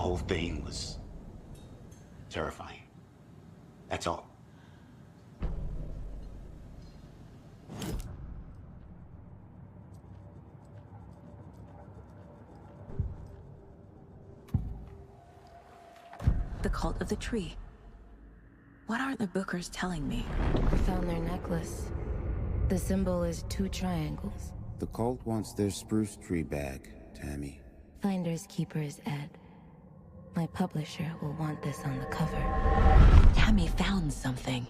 whole thing was terrifying. That's all. The cult of the tree. What aren't the Bookers telling me? I found their necklace. The symbol is 2 triangles. The cult wants their spruce tree back, Tammy. Finders keepers, Ed. My publisher will want this on the cover. Tammy found something.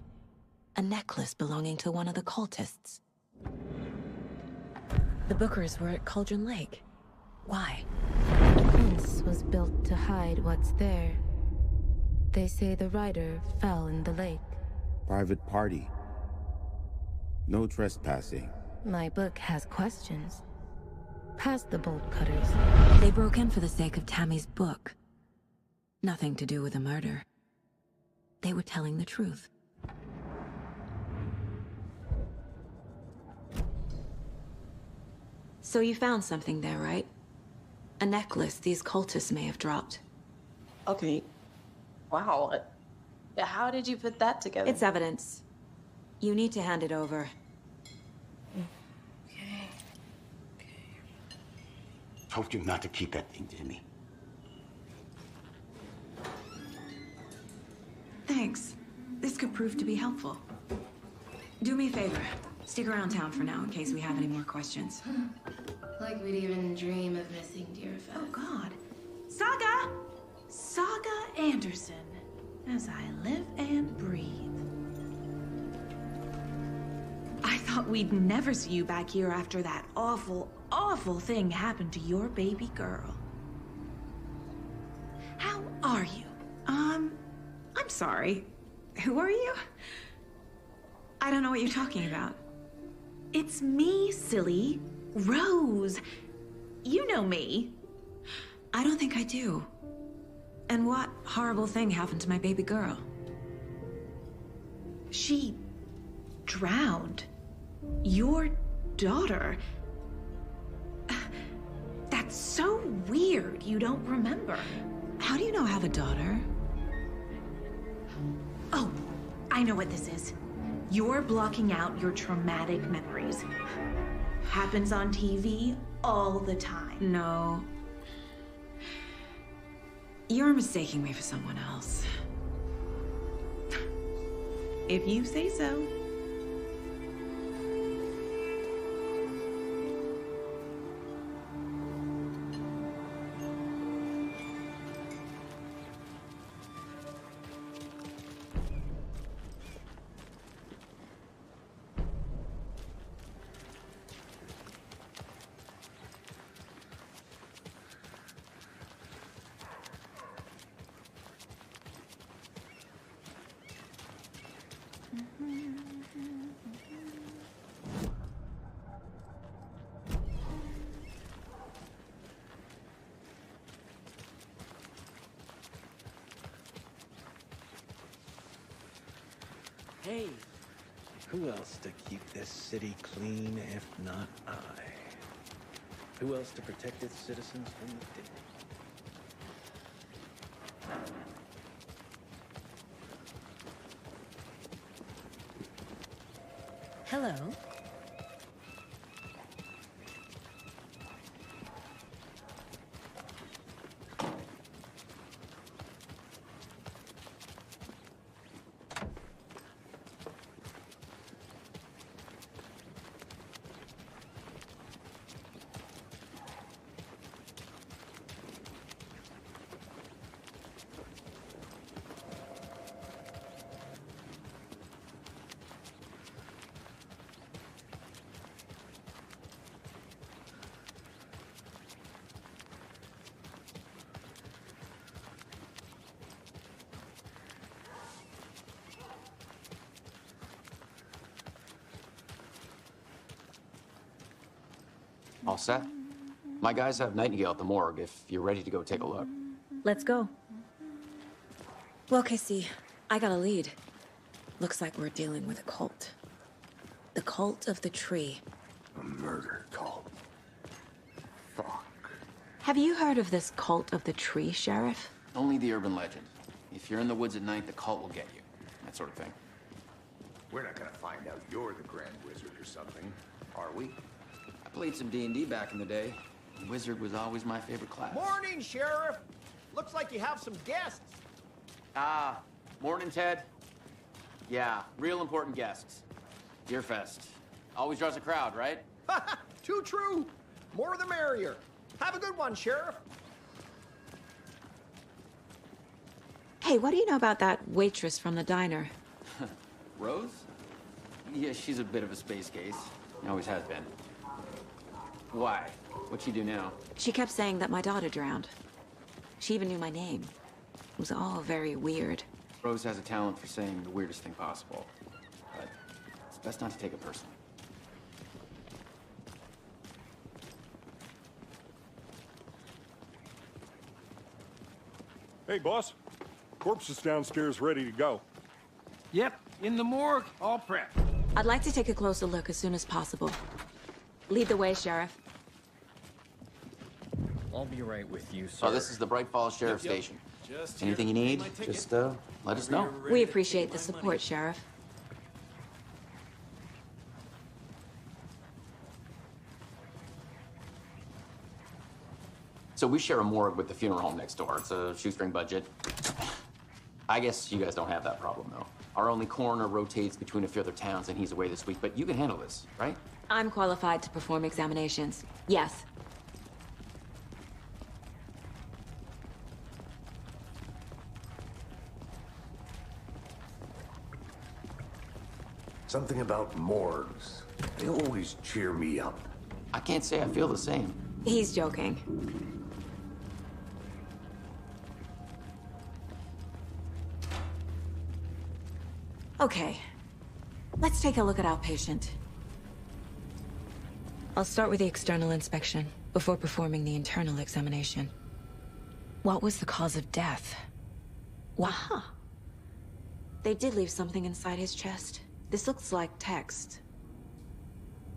A necklace belonging to one of the cultists. The Bookers were at Cauldron Lake. Why? The fence was built to hide what's there. They say the rider fell in the lake. Private party. No trespassing. My book has questions. Past the bolt cutters. They broke in for the sake of Tammy's book. Nothing to do with the murder. They were telling the truth. So you found something there, right? A necklace these cultists may have dropped. Okay. Wow. How did you put that together? It's evidence. You need to hand it over. Okay. Told you not to keep that thing, Timmy. Thanks. This could prove to be helpful. Do me a favor. Stick around town for now in case we have any more questions. Like we'd even dream of missing Deerfest. Oh, God. Saga! Saga Anderson. As I live and breathe. I thought we'd never see you back here after that awful, awful thing happened to your baby girl. How are you? I'm sorry. Who are you? I don't know what you're talking about. It's me, silly. Rose. You know me. I don't think I do. And what horrible thing happened to my baby girl? She drowned. Your daughter. That's so weird you don't remember. How do you know I have a daughter? Oh, I know what this is. You're blocking out your traumatic memories. Happens on TV all the time. No. You're mistaking me for someone else. If you say so. Hey, who else to keep this city clean if not I? Who else to protect its citizens from the dead? Hello. All set? My guys have Nightingale at the morgue if you're ready to go take a look. Let's go. Well, Casey, I got a lead. Looks like we're dealing with a cult. The cult of the tree. A murder cult. Fuck. Have you heard of this cult of the tree, Sheriff? Only the urban legend. If you're in the woods at night, the cult will get you. That sort of thing. We're not gonna find out you're the Grand Wizard or something, are we? I played some D&D back in the day. Wizard was always my favorite class. Morning, Sheriff! Looks like you have some guests. Ah, morning, Ted. Yeah, real important guests. Deerfest. Always draws a crowd, right? Too true. More the merrier. Have a good one, Sheriff. Hey, what do you know about that waitress from the diner? Rose? Yeah, she's a bit of a space case. Always has been. Why? What'd she do now? She kept saying that my daughter drowned. She even knew my name. It was all very weird. Rose has a talent for saying the weirdest thing possible. But it's best not to take it personally. Hey, boss. Corpse is downstairs ready to go. Yep, in the morgue, all prepped. I'd like to take a closer look as soon as possible. Lead the way, Sheriff. I'll be right with you, sir. Oh, this is the Bright Falls Sheriff Station. Anything you need, just let us know. We appreciate the support, Sheriff. So we share a morgue with the funeral home next door. It's a shoestring budget. I guess you guys don't have that problem, though. Our only coroner rotates between a few other towns, and he's away this week. But you can handle this, right? I'm qualified to perform examinations. Yes. Something about morgues. They always cheer me up. I can't say I feel the same. He's joking. Okay. Let's take a look at our patient. I'll start with the external inspection before performing the internal examination. What was the cause of death? Wow. They did leave something inside his chest. This looks like text.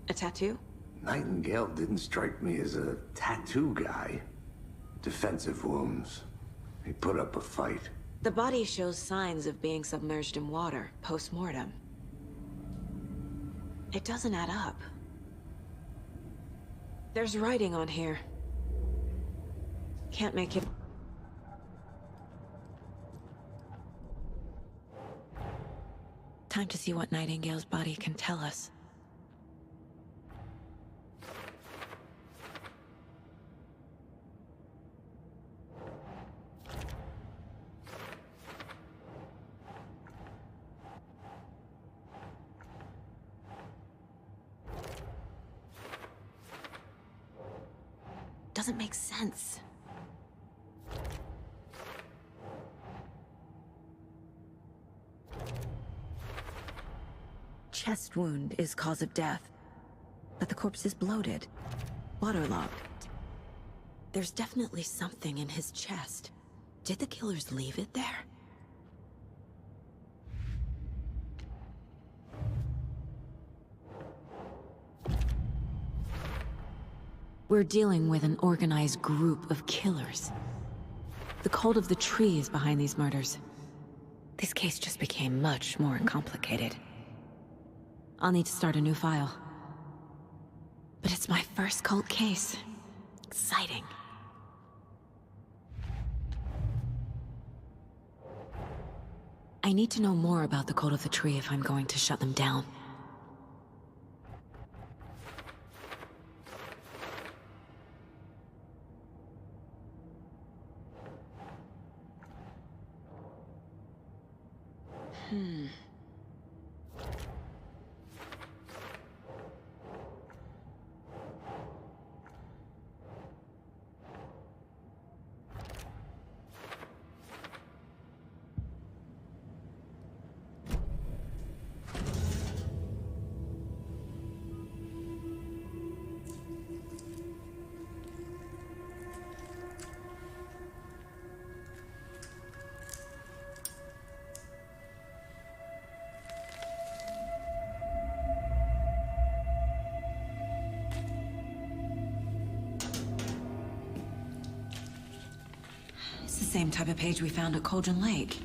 A tattoo? Nightingale didn't strike me as a tattoo guy. Defensive wounds. He put up a fight. The body shows signs of being submerged in water, post-mortem. It doesn't add up. There's writing on here. Can't make it... Time to see what Nightingale's body can tell us. Doesn't make sense. Chest wound is cause of death, but the corpse is bloated, waterlogged. There's definitely something in his chest. Did the killers leave it there? We're dealing with an organized group of killers. The cult of the tree is behind these murders. This case just became much more complicated. I'll need to start a new file. But it's my first cult case. Exciting. I need to know more about the cult of the tree if I'm going to shut them down. same type of page we found at Cauldron Lake.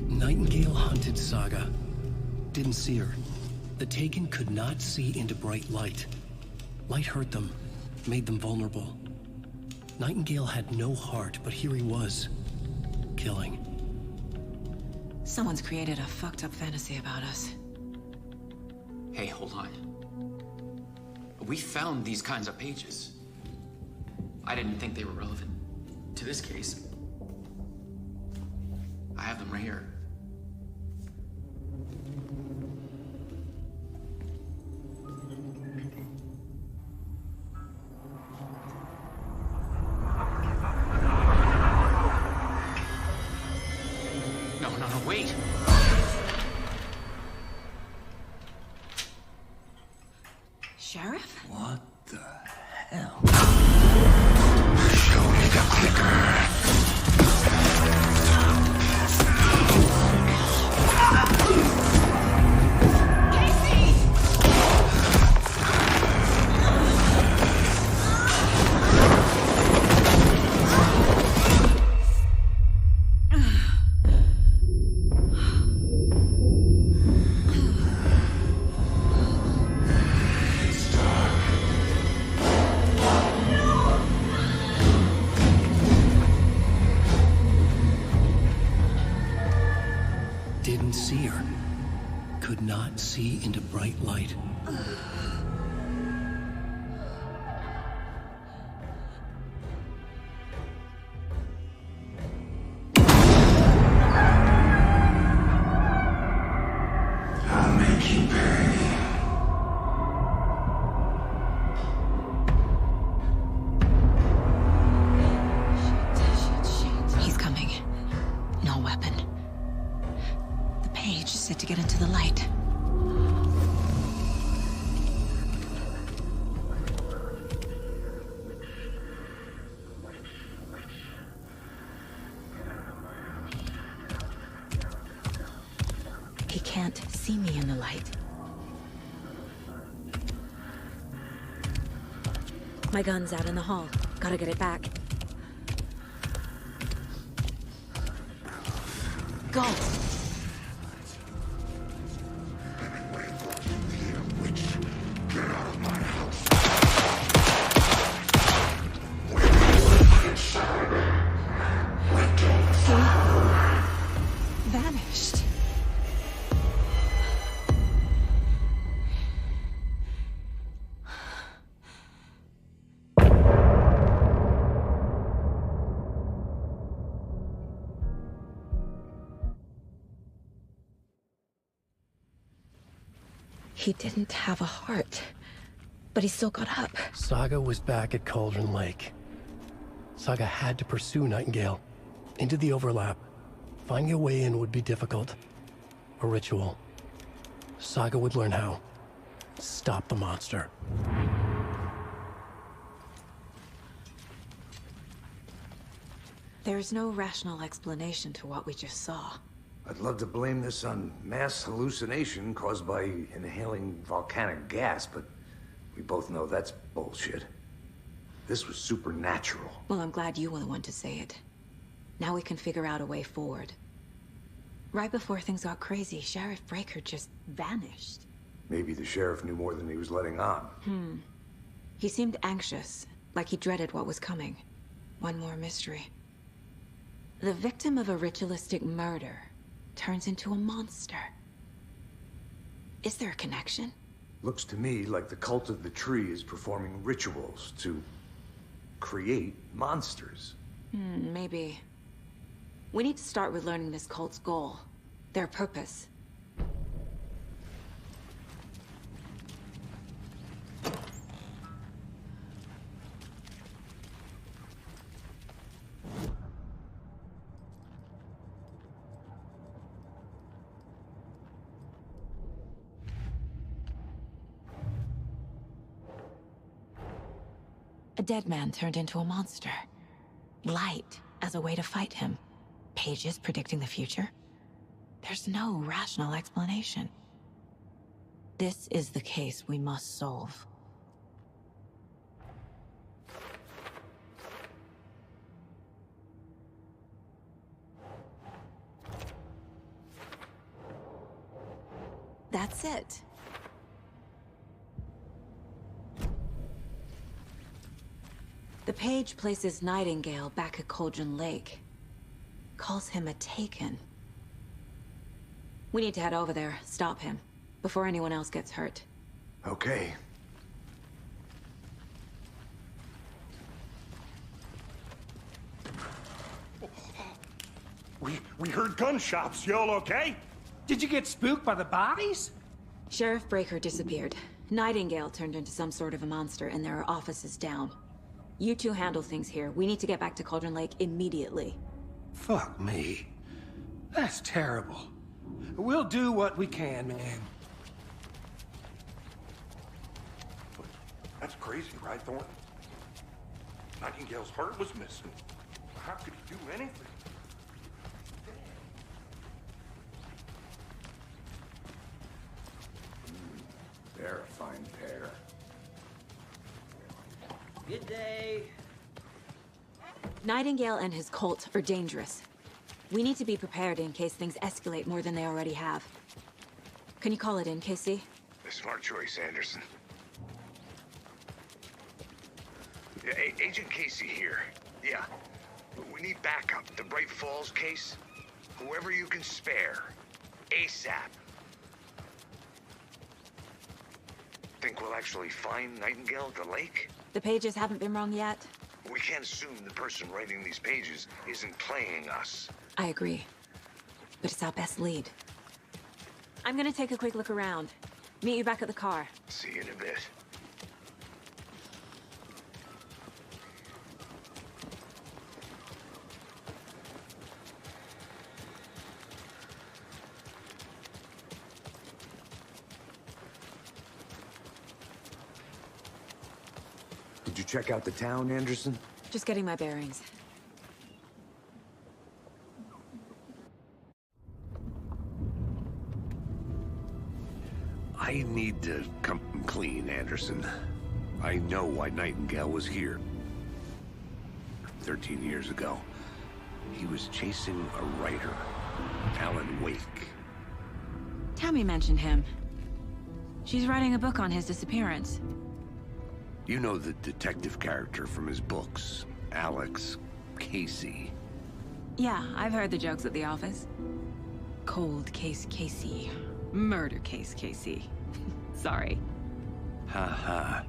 Nightingale hunted Saga. Didn't see her. The Taken could not see into bright light. Light hurt them, made them vulnerable. Nightingale had no heart, but here he was, killing. Someone's created a fucked up fantasy about us. Hey, hold on. We found these kinds of pages. I didn't think they were relevant to this case. I have them right here. No, wait! Sheriff? What the hell? Show me the clicker. Didn't see her. Could not see into bright light. I'll make you pay. He's coming. No weapon. The page is set to get into the light. He can't see me in the light. My gun's out in the hall. Gotta get it back. Go! Vanished. He didn't have a heart, but he still got up. Saga was back at Cauldron Lake. Saga had to pursue Nightingale. Into the overlap. Finding a way in would be difficult. A ritual. Saga would learn how. Stop the monster. There's no rational explanation to what we just saw. I'd love to blame this on mass hallucination caused by inhaling volcanic gas, but we both know that's bullshit. This was supernatural. Well, I'm glad you were the one to say it. Now we can figure out a way forward. Right before things got crazy, Sheriff Breaker just vanished. Maybe the sheriff knew more than he was letting on. He seemed anxious, like he dreaded what was coming. One more mystery. The victim of a ritualistic murder turns into a monster. Is there a connection? Looks to me like the cult of the tree is performing rituals to create monsters. Maybe. We need to start with learning this cult's goal. Their purpose. A dead man turned into a monster. Light as a way to fight him. Pages predicting the future. There's no rational explanation. This is the case we must solve. that's it. The page places Nightingale back at Cauldron Lake. Calls him a Taken. We need to head over there, stop him, before anyone else gets hurt. Okay. We heard gunshots. Y'all okay? Did you get spooked by the bodies? Sheriff Breaker disappeared. Nightingale turned into some sort of a monster, and there are offices down. You two handle things here. We need to get back to Cauldron Lake immediately. Fuck me. That's terrible. We'll do what we can, man. That's crazy, right, Thornton? Nightingale's heart was missing. How could he do anything? They're a fine pair. Good day. Nightingale and his cult are dangerous. We need to be prepared in case things escalate more than they already have. Can you call it in, Casey? Smart choice, Anderson. Agent Casey here. Yeah. We need backup. The Bright Falls case. Whoever you can spare. ASAP. Think we'll actually find Nightingale at the lake? The pages haven't been wrong yet. We can't assume the person writing these pages isn't playing us. I agree. But it's our best lead. I'm gonna take a quick look around. Meet you back at the car. See you in a bit. Did you check out the town, Anderson? Just getting my bearings. I need to come clean, Anderson. I know why Nightingale was here. 13 years ago. He was chasing a writer, Alan Wake. Tammy mentioned him. She's writing a book on his disappearance. You know the detective character from his books, Alex Casey. Yeah, I've heard the jokes at the office. Cold case Casey. Murder case Casey. Sorry. Ha.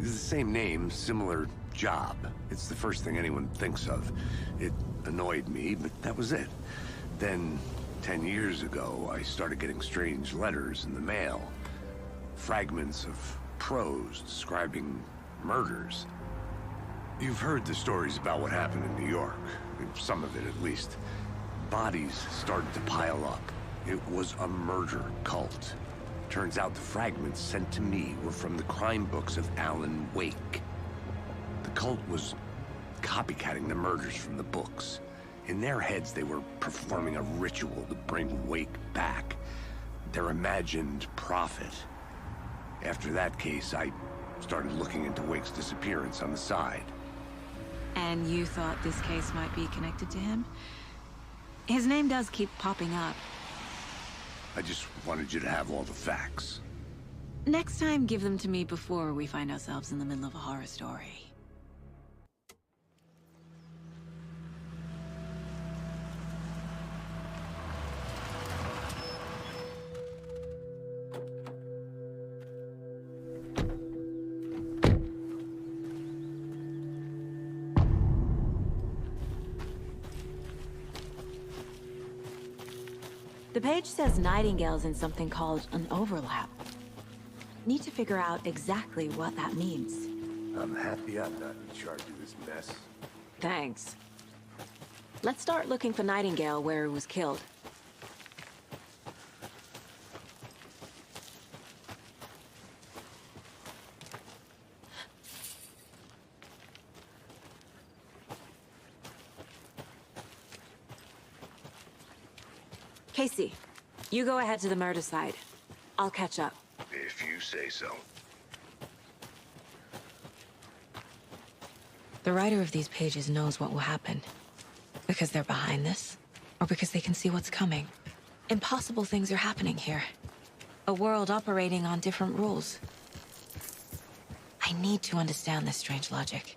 It's the same name, similar job. It's the first thing anyone thinks of. It annoyed me, but that was it. Then, 10 years ago, I started getting strange letters in the mail. Fragments of prose describing murders. You've heard the stories about what happened in New York. Some of it, at least. Bodies started to pile up. It was a murder cult. Turns out the fragments sent to me were from the crime books of Alan Wake. The cult was copycatting the murders from the books. In their heads, they were performing a ritual to bring Wake back. Their imagined prophet. After that case, I started looking into Wake's disappearance on the side. And you thought this case might be connected to him? His name does keep popping up. I just wanted you to have all the facts. Next time, give them to me before we find ourselves in the middle of a horror story. The page says Nightingale's in something called an overlap. Need to figure out exactly what that means. I'm happy I'm not in charge of this mess. Thanks. Let's start looking for Nightingale where he was killed. Casey, you go ahead to the murder side. I'll catch up. If you say so. The writer of these pages knows what will happen. Because they're behind this, or because they can see what's coming. Impossible things are happening here. A world operating on different rules. I need to understand this strange logic.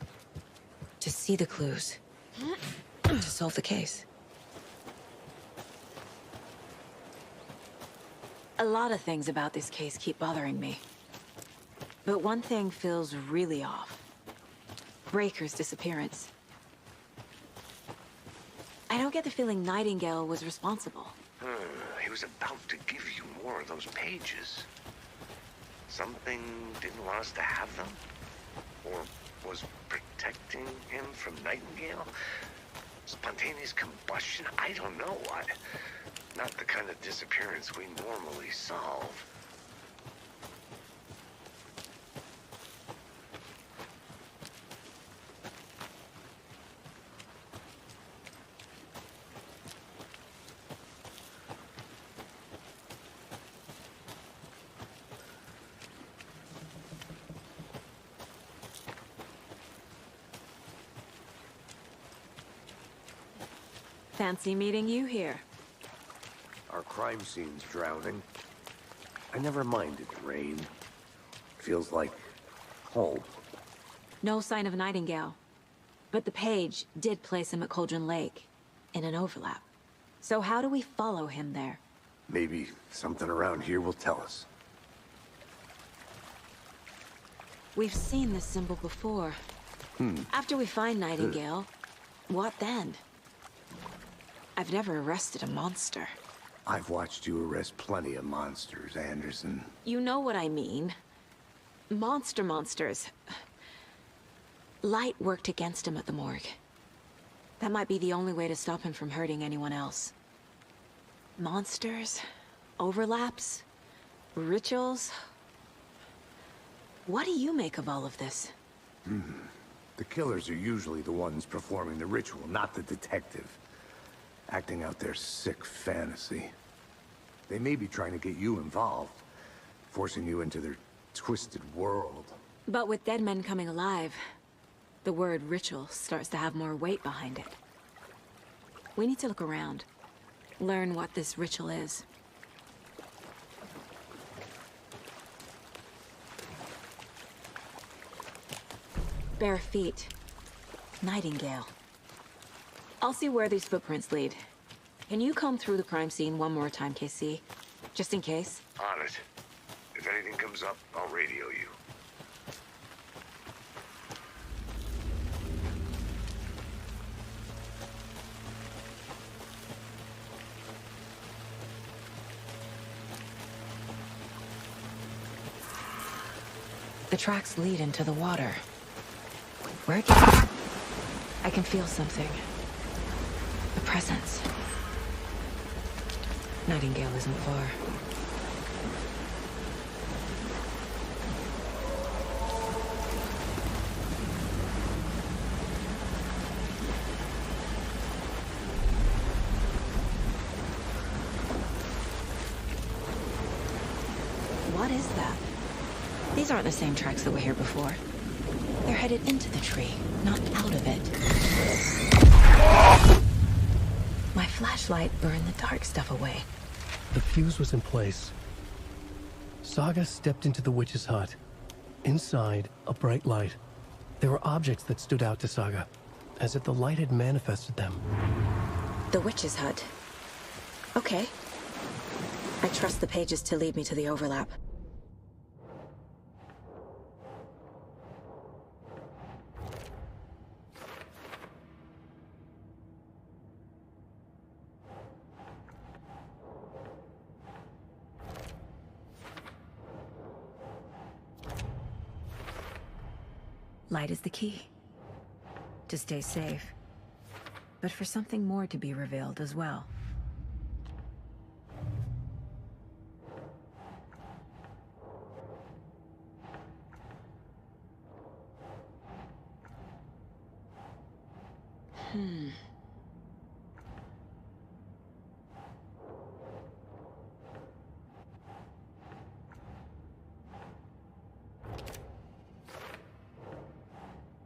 To see the clues. To solve the case. A lot of things about this case keep bothering me. But one thing feels really off. Breaker's disappearance. I don't get the feeling Nightingale was responsible. He was about to give you more of those pages. Something didn't want us to have them? Or was protecting him from Nightingale? Spontaneous combustion? I don't know. Not the kind of disappearance we normally solve. Fancy meeting you here. Our crime scene's drowning. I never minded rain. Feels like home. No sign of Nightingale. But the page did place him at Cauldron Lake, in an overlap. So how do we follow him there? Maybe something around here will tell us. We've seen this symbol before. After we find Nightingale, what then? I've never arrested a monster. I've watched you arrest plenty of monsters, Anderson. You know what I mean. Monsters. Light worked against him at the morgue. That might be the only way to stop him from hurting anyone else. Monsters? Overlaps? Rituals? What do you make of all of this? The killers are usually the ones performing the ritual, not the detective. Acting out their sick fantasy. They may be trying to get you involved, forcing you into their twisted world. But with dead men coming alive, the word ritual starts to have more weight behind it. We need to look around, learn what this ritual is. Bare feet. Nightingale. I'll see where these footprints lead. Can you comb through the crime scene one more time, KC? Just in case? On it. If anything comes up, I'll radio you. The tracks lead into the water. Where again? I can feel something. A presence. Nightingale isn't far. What is that? These aren't the same tracks that were here before. They're headed into the tree, not out of it. My flashlight burned the dark stuff away. The fuse was in place. Saga stepped into the witch's hut. Inside, a bright light. There were objects that stood out to Saga, as if the light had manifested them. The witch's hut. Okay. I trust the pages to lead me to the overlap. Light is the key. To stay safe. But for something more to be revealed as well.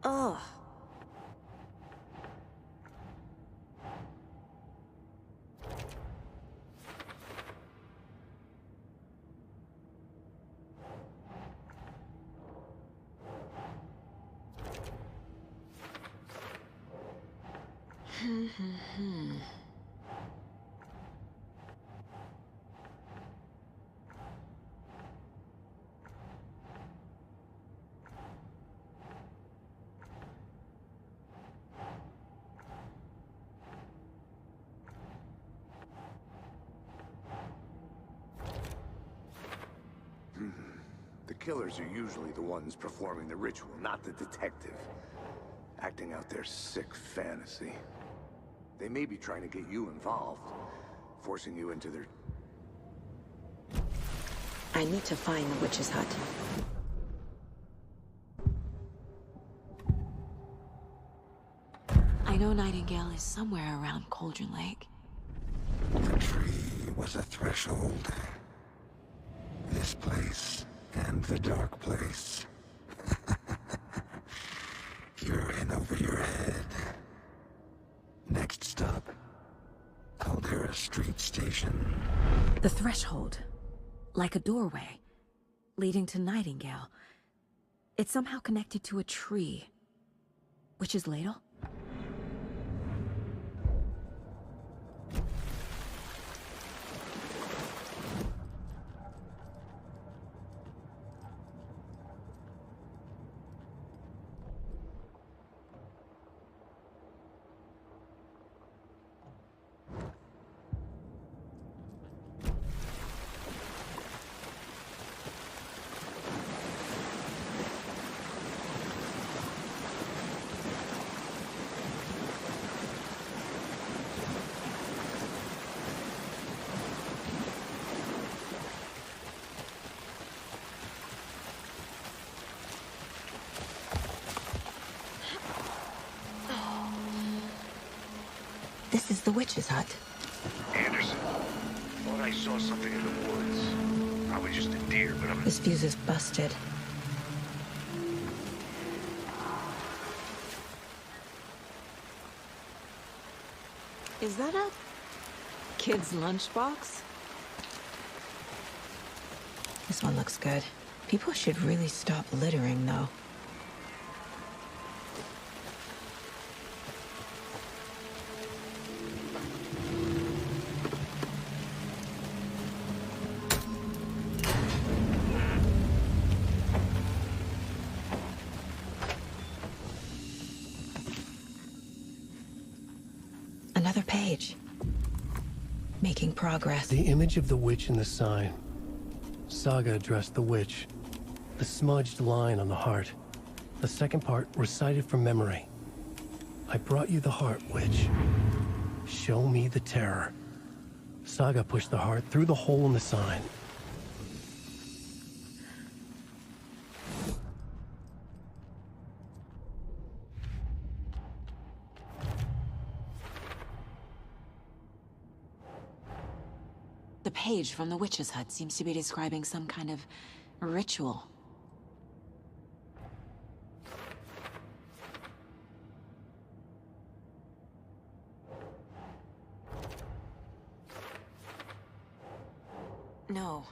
Oh. The killers are usually the ones performing the ritual, not the detective. Acting out their sick fantasy. They may be trying to get you involved, forcing you into their... I need to find the witch's hut. I know Nightingale is somewhere around Cauldron Lake. The tree was a threshold. This place and the dark place. You're in over your head. Next stop, Caldera Street Station. The threshold. Like a doorway. Leading to Nightingale. It's somehow connected to a tree. Witch's ladle? This is the witch's hut. Anderson, thought I saw something in the woods. Probably just a deer, but I'm... This fuse is busted. Is that a kid's lunchbox? This one looks good. People should really stop littering, though. Another page. Making progress. The image of the witch in the sign. Saga addressed the witch. The smudged line on the heart. The second part recited from memory. I brought you the heart, witch. Show me the terror. Saga pushed the heart through the hole in the sign. The page from the witch's hut seems to be describing some kind of ritual. No.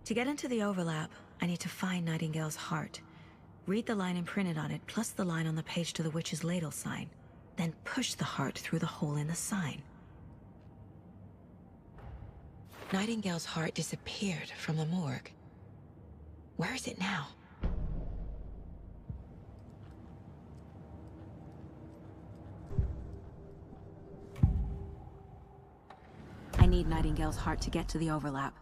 To get into the overlap, I need to find Nightingale's heart. Read the line imprinted on it, plus the line on the page to the witch's ladle sign. Then push the heart through the hole in the sign. Nightingale's heart disappeared from the morgue. Where is it now? I need Nightingale's heart to get to the overlap.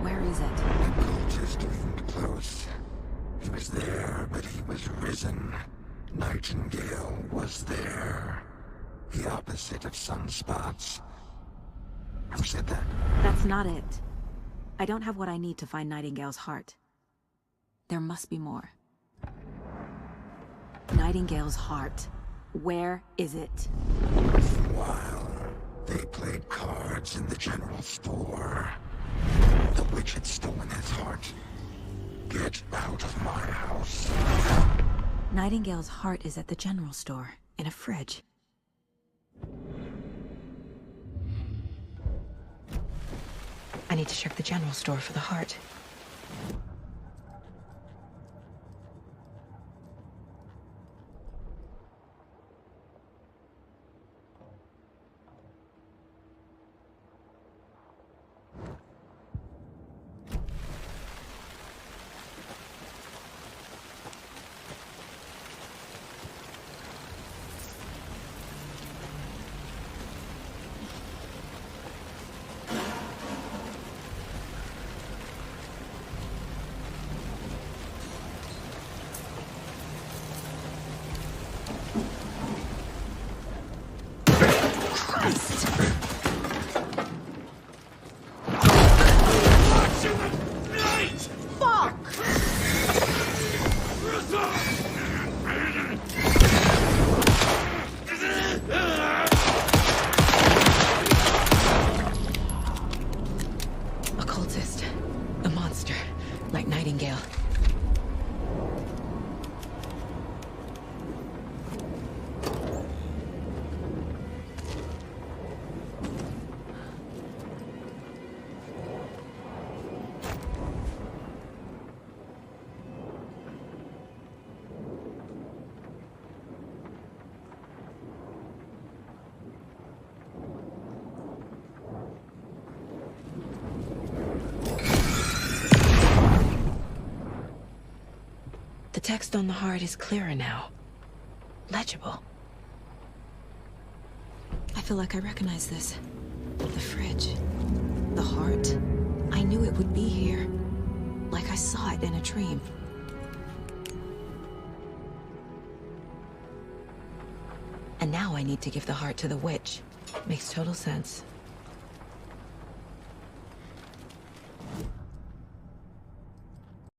Where is it? The cultist leaned close. He was there, but he was risen. Nightingale was there. The opposite of sunspots. Who said that? That's not it. I don't have what I need to find Nightingale's heart. There must be more. Nightingale's heart. Where is it? While they played cards in the general store, the witch had stolen his heart. Get out of my house. Nightingale's heart is at the general store, in a fridge. I need to check the general store for the heart. The text on the heart is clearer now. Legible. I feel like I recognize this. The fridge. The heart. I knew it would be here. Like I saw it in a dream. And now I need to give the heart to the witch. Makes total sense.